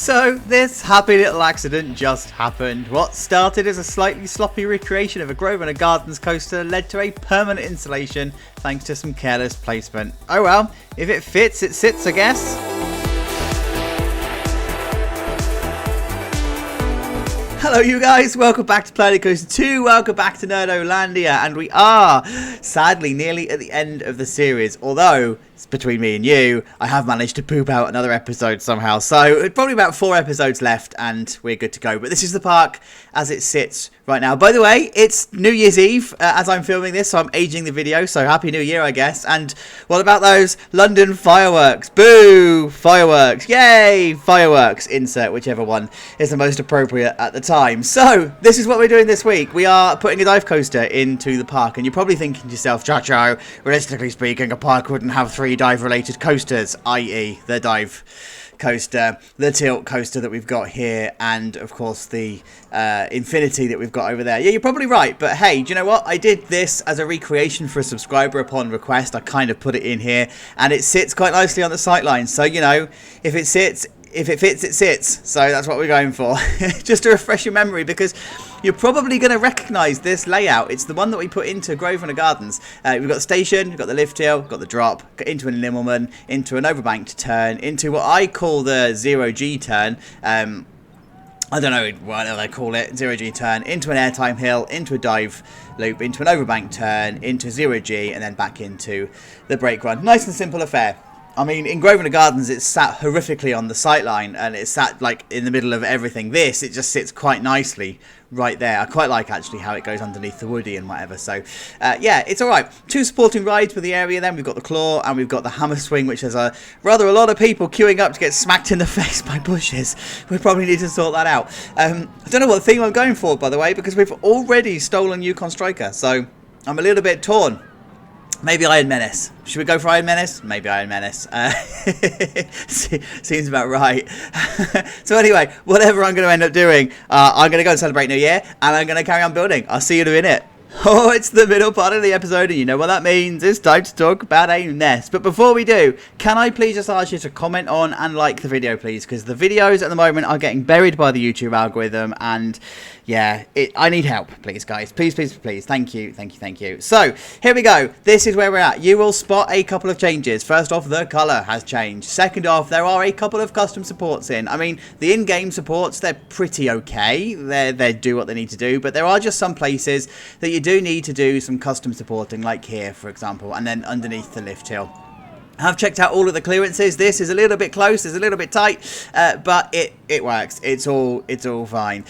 So, this happy little accident just happened. What started as a slightly sloppy recreation of a Grosvenor Gardens coaster led to a permanent installation thanks to some careless placement. Oh well, if it fits, it sits, I guess. Hello you guys, welcome back to Planet Coaster 2, welcome back to Nerdolandia, and we are, sadly, nearly at the end of the series, although, it's between me and you, I have managed to poop out another episode somehow, so probably about 4 episodes left, and we're good to go, but this is the park as it sits right now. By the way, it's New Year's Eve as I'm filming this, so I'm aging the video, so Happy New Year, I guess, and what about those London fireworks? Boo! Fireworks! Yay! Fireworks! Insert whichever one is the most appropriate at the time. So, this is what we're doing this week. We are putting a dive coaster into the park, and you're probably thinking to yourself, Chacho, realistically speaking, a park wouldn't have 3 dive-related coasters, i.e. the dive coaster, the tilt coaster that we've got here, and of course the infinity that we've got over there. Yeah, you're probably right, but hey, do you know what? I did this as a recreation for a subscriber upon request. I kind of put it in here, and it sits quite nicely on the sightlines. So, you know, if it fits, it sits. So that's what we're going for. Just to refresh your memory, because you're probably going to recognise this layout. It's the one that we put into Grosvenor Gardens. We've got the station, we've got the lift hill, got the drop, got into an Limmelman, into an overbanked turn, into what I call the 0G turn. I don't know what they call it, 0G turn, into an airtime hill, into a dive loop, into an overbanked turn, into 0G, and then back into the Breakrun. Nice and simple affair. I mean, in Grosvenor Gardens, it's sat horrifically on the sightline, and it's sat, like, in the middle of everything. This, it just sits quite nicely right there. I quite like, actually, how it goes underneath the woody and whatever. So, yeah, it's alright. 2 supporting rides for the area then. We've got the claw, and we've got the hammer swing, which has a lot of people queuing up to get smacked in the face by bushes. We probably need to sort that out. I don't know what theme I'm going for, by the way, because we've already stolen Yukon Striker, so I'm a little bit torn. Maybe Iron Menace. Should we go for Iron Menace? Maybe Iron Menace. Seems about right. So anyway, whatever I'm going to end up doing, I'm going to go and celebrate New Year, and I'm going to carry on building. I'll see you in a minute. Oh, it's the middle part of the episode, and you know what that means. It's time to talk about a nest. But before we do, can I please just ask you to comment on and like the video, please? Because the videos at the moment are getting buried by the YouTube algorithm, and yeah, I need help, please, guys. Please, please, please. Thank you, thank you, thank you. So, here we go. This is where we're at. You will spot a couple of changes. First off, the colour has changed. Second off, there are a couple of custom supports in. I mean, the in-game supports, they're pretty okay. They do what they need to do, but there are just some places that you do need to do some custom supporting, like here, for example, and then underneath the lift hill. I've checked out all of the clearances. This is a little bit close, it's a little bit tight, but it works. It's all fine.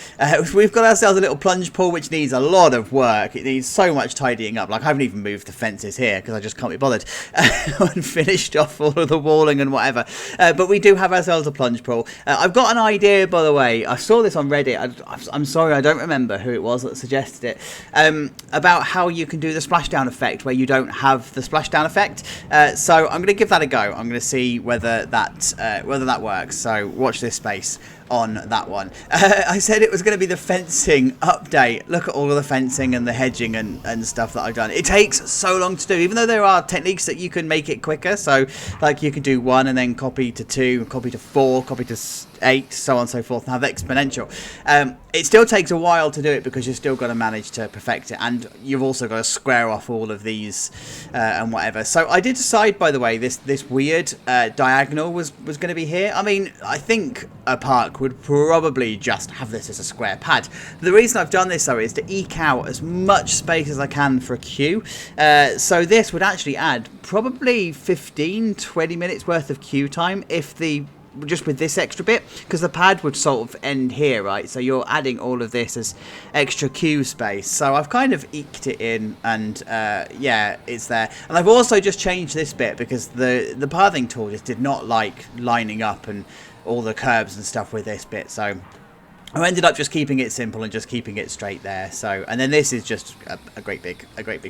We've got ourselves a little plunge pool, which needs a lot of work. It needs so much tidying up. Like, I haven't even moved the fences here because I just can't be bothered, and finished off all of the walling and whatever. But we do have ourselves a plunge pool. I've got an idea, by the way. I saw this on Reddit. I'm sorry, I don't remember who it was that suggested it, about how you can do the splashdown effect where you don't have the splashdown effect. So I'm going to give that a go. I'm going to see whether that works. So watch this space on that one. I said it was going to be the fencing update. Look at all of the fencing and the hedging and stuff that I've done. It takes so long to do, even though there are techniques that you can make it quicker. So, like, you can do 1 and then copy to 2, copy to 4, copy to 8, so on and so forth, and have exponential. It still takes a while to do it because you've still got to manage to perfect it, and you've also got to square off all of these and whatever. So I did decide, by the way, this weird diagonal was going to be here. I mean, I think a park would probably just have this as a square pad. The reason I've done this, though, is to eke out as much space as I can for a queue. So this would actually add probably 15-20 minutes worth of queue time if just with this extra bit, because the pad would sort of end here, right? So you're adding all of this as extra queue space. So I've kind of eked it in, and yeah, it's there. And I've also just changed this bit because the pathing tool just did not like lining up and all the curbs and stuff with this bit. So I ended up just keeping it simple and just keeping it straight there. So, and then this is just a great big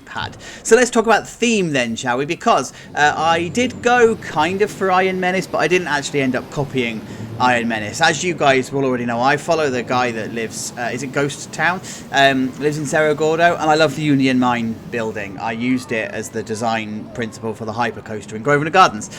pad. So let's talk about the theme then, shall we? Because I did go kind of for Iron Menace, but I didn't actually end up copying Iron Menace. As you guys will already know, I follow the guy that lives, is it Ghost Town? Lives in Cerro Gordo, and I love the Union Mine building. I used it as the design principle for the hypercoaster in Grosvenor Gardens.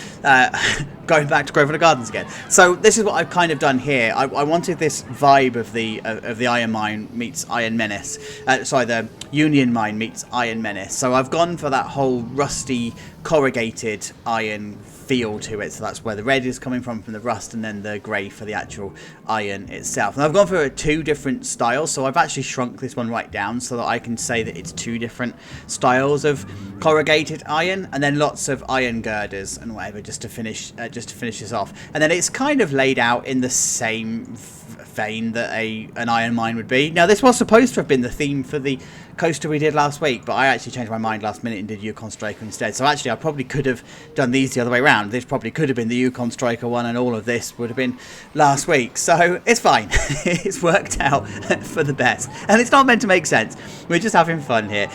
Going back to Grosvenor Gardens again. So this is what I've kind of done here. I wanted this vibe of the Iron Mine meets Iron Menace. Sorry, the Union Mine meets Iron Menace. So I've gone for that whole rusty, corrugated iron feel to it, so that's where the red is coming from the rust, and then the grey for the actual iron itself. And I've gone for two different styles, so I've actually shrunk this one right down so that I can say that it's two different styles of corrugated iron, and then lots of iron girders and whatever just to finish this off. And then it's kind of laid out in the same vein that an iron mine would be. Now this was supposed to have been the theme for the coaster we did last week, but I actually changed my mind last minute and did Yukon Striker instead. So actually I probably could have done these the other way around. This probably could have been the Yukon Striker one, and all of this would have been last week. So it's fine. It's worked out for the best, and it's not meant to make sense. We're just having fun here.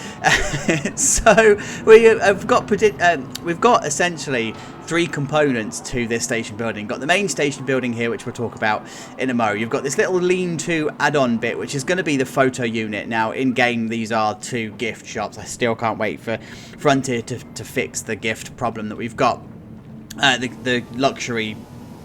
So we've got essentially three components to this station building. You've got the main station building here, which we'll talk about in a mo. You've got this little lean-to add-on bit, which is going to be the photo unit. Now, in-game, these are two gift shops. I still can't wait for Frontier to fix the gift problem that we've got. The luxury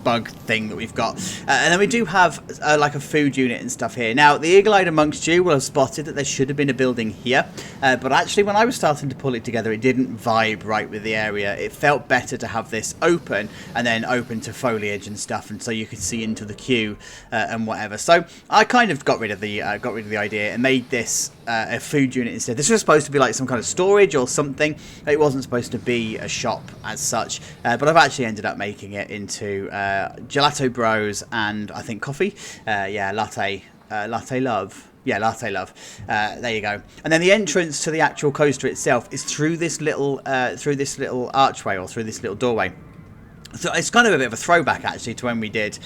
bug thing that we've got, and then we do have like a food unit and stuff here. Now the eagle-eyed amongst you will have spotted that there should have been a building here, but actually when I was starting to pull it together, it didn't vibe right with the area. It felt better to have this open and then open to foliage and stuff, and so you could see into the queue and whatever. So I kind of got rid of the idea and made this a food unit instead. This was supposed to be like some kind of storage or something. It wasn't supposed to be a shop as such, but I've actually ended up making it into Gelato Bros and I think coffee. Latte love. Yeah, Latte Love. There you go. And then the entrance to the actual coaster itself is through this little archway, or through this little doorway. So it's kind of a bit of a throwback actually to when we did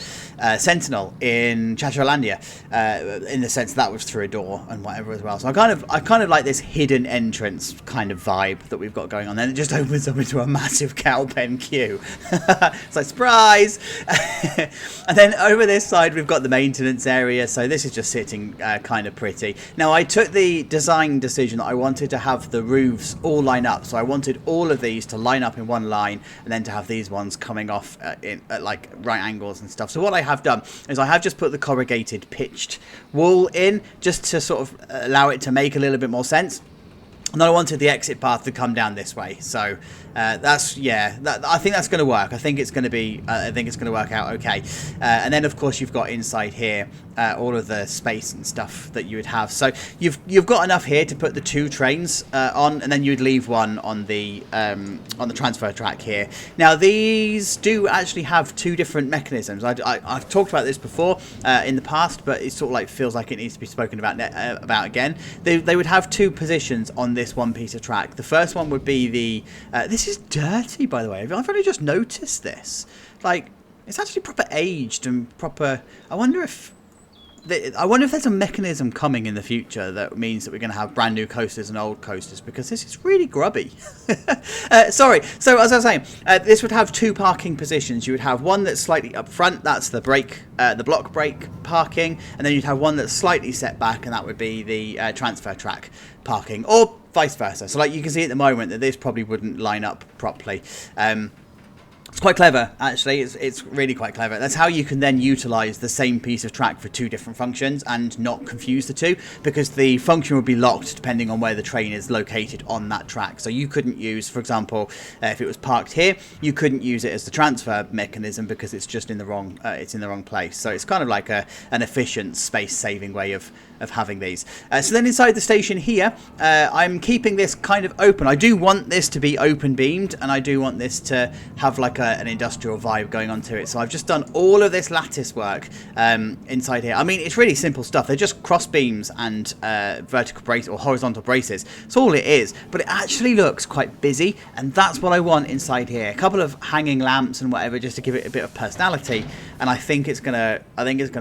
Sentinel in Chachalandia, in the sense that was through a door and whatever as well. So I kind of like this hidden entrance kind of vibe that we've got going on. Then it just opens up into a massive cow pen queue. It's like surprise. And then over this side we've got the maintenance area. So this is just sitting kind of pretty. Now I took the design decision that I wanted to have the roofs all line up. So I wanted all of these to line up in one line, and then to have these ones coming off at like right angles and stuff. So what I have done is I have just put the corrugated pitched wall in, just to sort of allow it to make a little bit more sense. And then I wanted the exit path to come down this way. So I think that's going to work. I think it's going to work out okay. And then of course you've got inside here all of the space and stuff that you would have. So you've got enough here to put the two trains on, and then you'd leave one on the transfer track here. Now these do actually have two different mechanisms. I've talked about this before in the past, but it sort of like feels like it needs to be spoken about again. They would have two positions on this one piece of track. The first one would be the this is dirty, by the way. I've only just noticed this. Like, it's actually proper aged and proper. I wonder if there's a mechanism coming in the future that means that we're going to have brand new coasters and old coasters, because this is really grubby. Sorry. So as I was saying, this would have two parking positions. You would have one that's slightly up front. That's the block brake parking, and then you'd have one that's slightly set back, and that would be the transfer track parking, or vice versa. So like you can see at the moment that this probably wouldn't line up properly. It's quite clever, actually. It's really quite clever. That's how you can then utilize the same piece of track for two different functions and not confuse the two, because the function would be locked depending on where the train is located on that track. So you couldn't use, for example, if it was parked here, you couldn't use it as the transfer mechanism because it's just in the wrong place. So it's kind of like an efficient space-saving way of having these. So then inside the station here, I'm keeping this kind of open. I do want this to be open beamed, and I do want this to have like an industrial vibe going on to it. So I've just done all of this lattice work inside here. I mean, it's really simple stuff. They're just cross beams and vertical brace or horizontal braces. That's all it is, but it actually looks quite busy, and that's what I want inside here. A couple of hanging lamps and whatever, just to give it a bit of personality, and I think it's gonna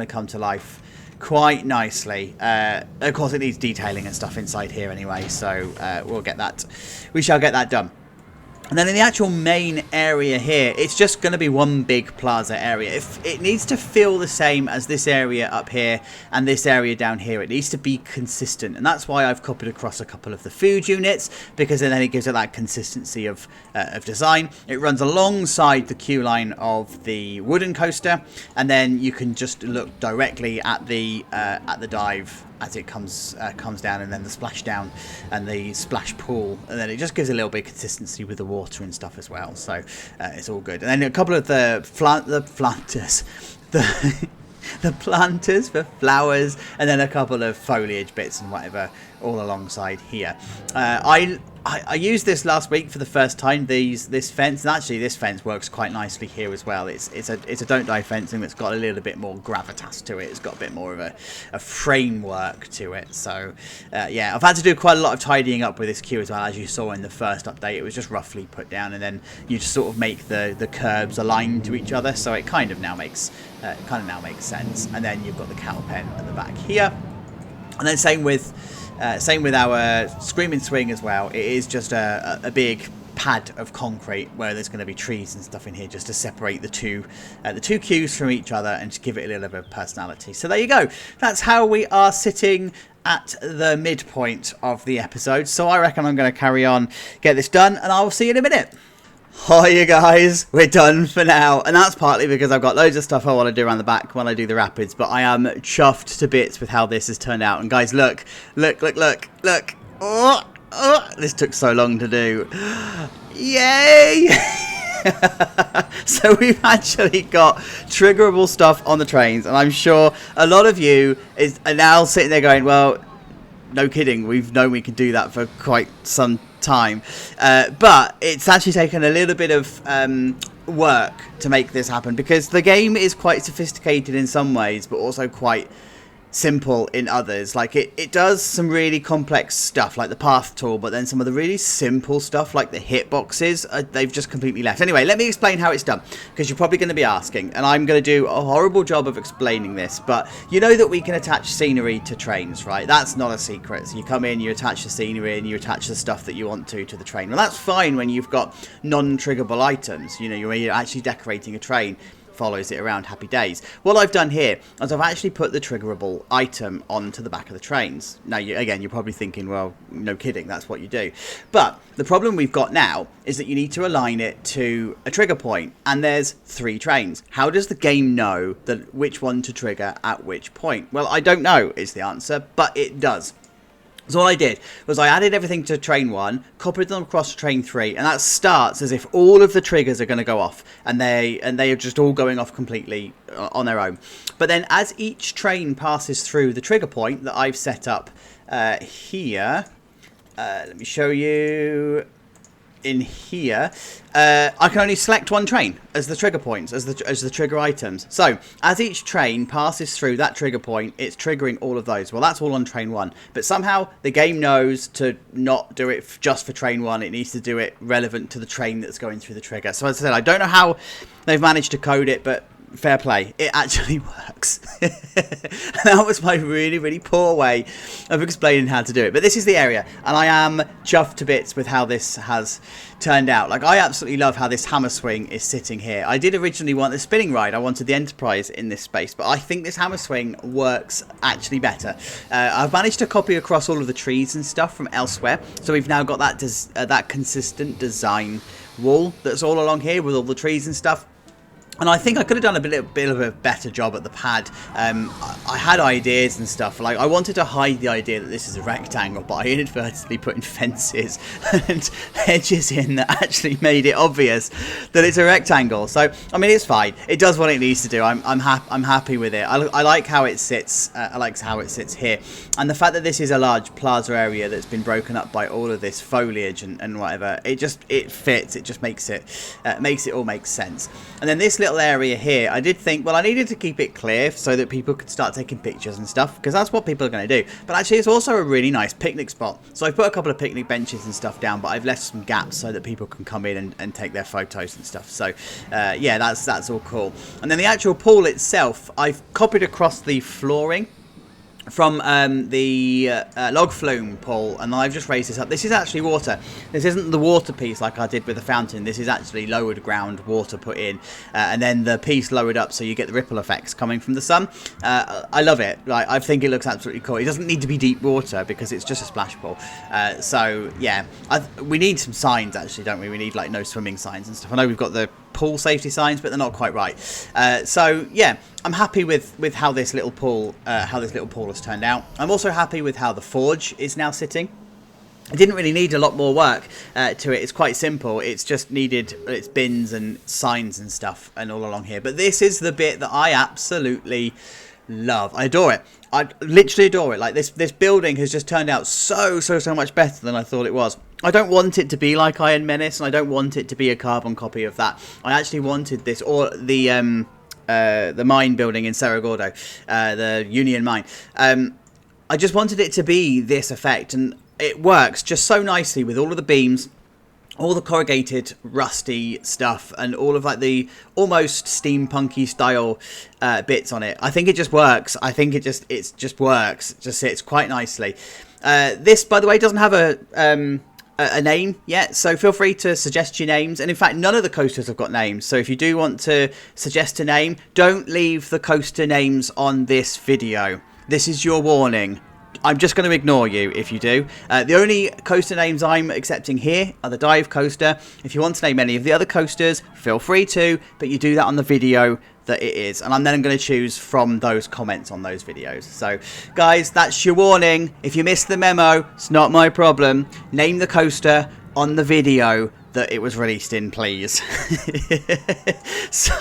come to life quite nicely. Of course it needs detailing and stuff inside here anyway, so we shall get that done. And then in the actual main area here, it's just going to be one big plaza area. If it needs to feel the same as this area up here and this area down here. It needs to be consistent. And that's why I've copied across a couple of the food units, because then it gives it that consistency of design. It runs alongside the queue line of the wooden coaster. And then you can just look directly at the dive as it comes down, and then the splashdown and the splash pool, and then it just gives a little bit of consistency with the water and stuff as well. So it's all good. And then a couple of the planters, the planters for flowers, and then a couple of foliage bits and whatever all alongside here. I used this last week for the first time, this fence, and actually this fence works quite nicely here as well. It's a don't die fencing that's got a little bit more gravitas to it. It's got a bit more of a framework to it. So yeah, I've had to do quite a lot of tidying up with this queue as well, as you saw in the first update. It was just roughly put down, and then you just sort of make the curbs align to each other, so it kind of now makes sense. And then you've got the cattle pen at the back here, and then same with our screaming swing as well. It is just a big pad of concrete where there's going to be trees and stuff in here, just to separate the two queues from each other and to give it a little bit of personality. So there you go. That's how we are sitting at the midpoint of the episode. So I reckon I'm going to carry on, get this done, and I will see you in a minute. Hi you guys, we're done for now, and that's partly because I've got loads of stuff I want to do around the back when I do the rapids, but I am chuffed to bits with how this has turned out. And guys, look, oh, this took so long to do. Yay! So we've actually got triggerable stuff on the trains, and I'm sure a lot of you are now sitting there going, well, no kidding, we've known we can do that for quite some time, but it's actually taken a little bit of work to make this happen, because the game is quite sophisticated in some ways, but also quite simple in others. Like it does some really complex stuff like the path tool, but then some of the really simple stuff like the hitboxes, they've just completely left. Anyway, let me explain how it's done, because you're probably going to be asking, and I'm going to do a horrible job of explaining this, but you know that we can attach scenery to trains, right? That's not a secret. So you come in, you attach the scenery, and you attach the stuff that you want to the train. Well, that's fine when you've got non-triggerable items. You know, you're actually decorating a train, follows it around, happy days. What I've done here is I've actually put the triggerable item onto the back of the trains. Now, you're probably thinking, well, no kidding, that's what you do. But the problem we've got now is that you need to align it to a trigger point, and there's 3 trains. How does the game know that which one to trigger at which point? Well, I don't know is the answer, but it does. So what I did was I added everything to train 1, copied them across to train 3, and that starts as if all of the triggers are going to go off, and they are just all going off completely on their own. But then as each train passes through the trigger point that I've set up here, let me show you in here, I can only select one train as the trigger points, as the trigger items. So as each train passes through that trigger point, it's triggering all of those. Well, that's all on train 1, but somehow the game knows to not do it just for train 1. It needs to do it relevant to the train that's going through the trigger. So as I said, I don't know how they've managed to code it, but fair play, it actually works. That was my really, really poor way of explaining how to do it. But this is the area, and I am chuffed to bits with how this has turned out. Like, I absolutely love how this hammer swing is sitting here. I did originally want the spinning ride. I wanted the Enterprise in this space, but I think this hammer swing works actually better. I've managed to copy across all of the trees and stuff from elsewhere, so we've now got that consistent design wall that's all along here with all the trees and stuff. And I think I could have done a bit of a better job at the pad. I had ideas and stuff. Like, I wanted to hide the idea that this is a rectangle, but I inadvertently put in fences and hedges in that actually made it obvious that it's a rectangle. So, I mean, it's fine. It does what it needs to do. I'm happy with it. I like how it sits. I like how it sits here, and the fact that this is a large plaza area that's been broken up by all of this foliage and whatever. It fits. It just makes it all make sense. And then this little area here, I did think, well, I needed to keep it clear so that people could start taking pictures and stuff, because that's what people are going to do. But actually, it's also a really nice picnic spot. So I've put a couple of picnic benches and stuff down, but I've left some gaps so that people can come in and take their photos and stuff. So yeah, that's all cool. And then the actual pool itself, I've copied across the flooring from the log flume pool, and I've just raised this up. This is actually water. This isn't the water piece like I did with the fountain. This is actually lowered ground water put in, and then the piece lowered up so you get the ripple effects coming from the sun. I love it. Like, I think it looks absolutely cool. It doesn't need to be deep water because it's just a splash pool. So yeah, we need some signs actually, don't we? We need like no swimming signs and stuff. I know we've got the pool safety signs, but they're not quite right. So yeah, I'm happy with how this little pool has turned out. I'm also happy with how the forge is now sitting. It didn't really need a lot more work to it. It's quite simple. It's just needed its bins and signs and stuff and all along here. But this is the bit that I absolutely love. I adore it. I literally adore it. Like, this building has just turned out so much better than I thought it was. I don't want it to be like Iron Menace, and I don't want it to be a carbon copy of that. I actually wanted this, or the mine building in Cerro Gordo, the Union Mine. I just wanted it to be this effect, and it works just so nicely with all of the beams, all the corrugated rusty stuff, and all of like the almost steampunky style bits on it. I think it just works. I think it just works. It just sits quite nicely. This, by the way, doesn't have a name yet, so feel free to suggest your names. And in fact, none of the coasters have got names, so if you do want to suggest a name, don't leave the coaster names on this video. This is your warning. I'm just going to ignore you if you do. The only coaster names I'm accepting here are the dive coaster. If you want to name any of the other coasters, feel free to, but you do that on the video that it is, and I'm then going to choose from those comments on those videos. So guys, that's your warning. If you missed the memo, it's not my problem. Name the coaster on the video that it was released in, please. So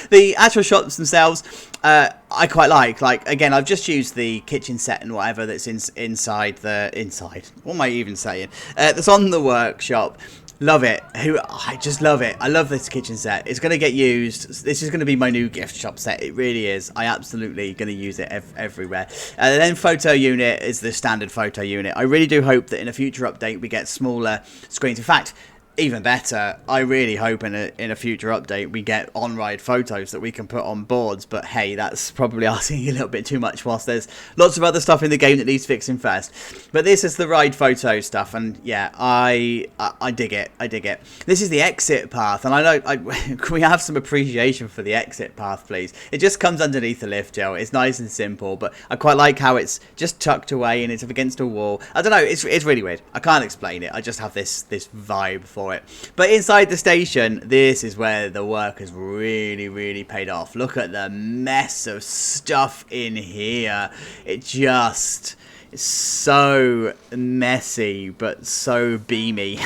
the actual shots themselves, I quite like. Like, again, I've just used the kitchen set and whatever that's inside. What am I even saying? That's on the workshop. Love it. I just love it. I love this kitchen set. It's going to get used. This is going to be my new gift shop set. It really is. I absolutely going to use it everywhere. And then photo unit is the standard photo unit. I really do hope that in a future update we get smaller screens. In fact, even better, I really hope in a future update we get on-ride photos that we can put on boards, but hey, that's probably asking a little bit too much whilst there's lots of other stuff in the game that needs fixing first. But this is the ride photo stuff, and yeah, I dig it. I dig it. This is the exit path, and I know can we have some appreciation for the exit path, please? It just comes underneath the lift hill. It's nice and simple, but I quite like how it's just tucked away and it's up against a wall. I don't know, it's really weird. I can't explain it. I just have this vibe for it. But inside the station, this is where the work has really paid off. Look at the mess of stuff in here. It's so messy but so beamy.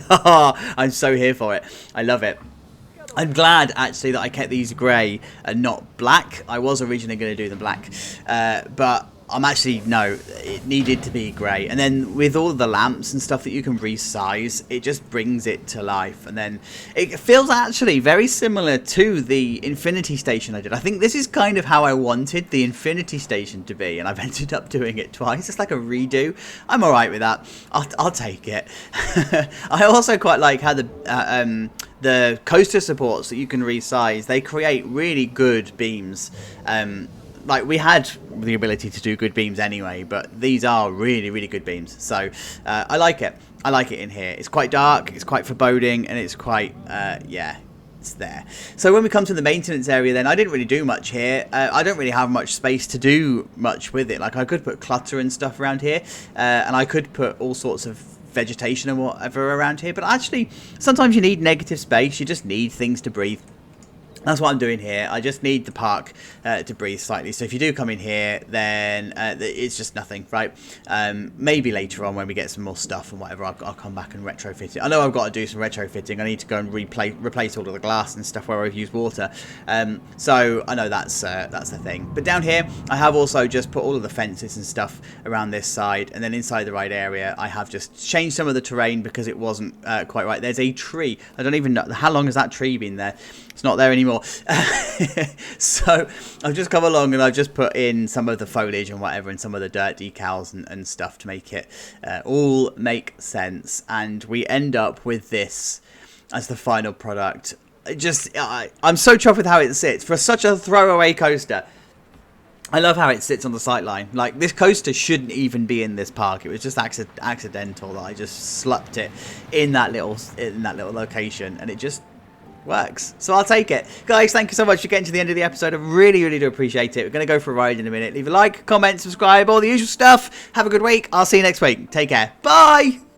I'm so here for it. I love it. I'm glad actually that I kept these grey and not black. I was originally going to do them black, but I'm actually, no, it needed to be grey. And then with all the lamps and stuff that you can resize, it just brings it to life. And then it feels actually very similar to the Infinity Station I did. I think this is kind of how I wanted the Infinity Station to be, and I've ended up doing it twice. It's like a redo. I'm alright with that. I'll take it. I also quite like how the coaster supports that you can resize, they create really good beams. Like, we had the ability to do good beams anyway, but these are really good beams. So I like it. I like it in here. It's quite dark, it's quite foreboding, and it's quite, yeah, it's there. So when we come to the maintenance area then, I didn't really do much here. I don't really have much space to do much with it. Like, I could put clutter and stuff around here, and I could put all sorts of vegetation and whatever around here, but actually sometimes you need negative space. You just need things to breathe. That's what I'm doing here. I just need the park to breathe slightly. So if you do come in here, then it's just nothing, right? Maybe later on when we get some more stuff and whatever, I'll come back and retrofit it. I know I've got to do some retrofitting. I need to go and replace all of the glass and stuff where I've used water. So I know that's the thing. But down here, I have also just put all of the fences and stuff around this side. And then inside the ride area, I have just changed some of the terrain because it wasn't quite right. There's a tree. I don't even know. How long has that tree been there? It's not there anymore. So I've just come along and I've just put in some of the foliage and whatever and some of the dirt decals and stuff to make it all make sense, and we end up with this as the final product. I'm so chuffed with how it sits for such a throwaway coaster. I love how it sits on the sight line. Like, this coaster shouldn't even be in this park. It was just accidental that I just slapped it in that little location, and it just works. So I'll take it. Guys, thank you so much for getting to the end of the episode. I really, really do appreciate it. We're going to go for a ride in a minute. Leave a like, comment, subscribe, all the usual stuff. Have a good week. I'll see you next week. Take care. Bye!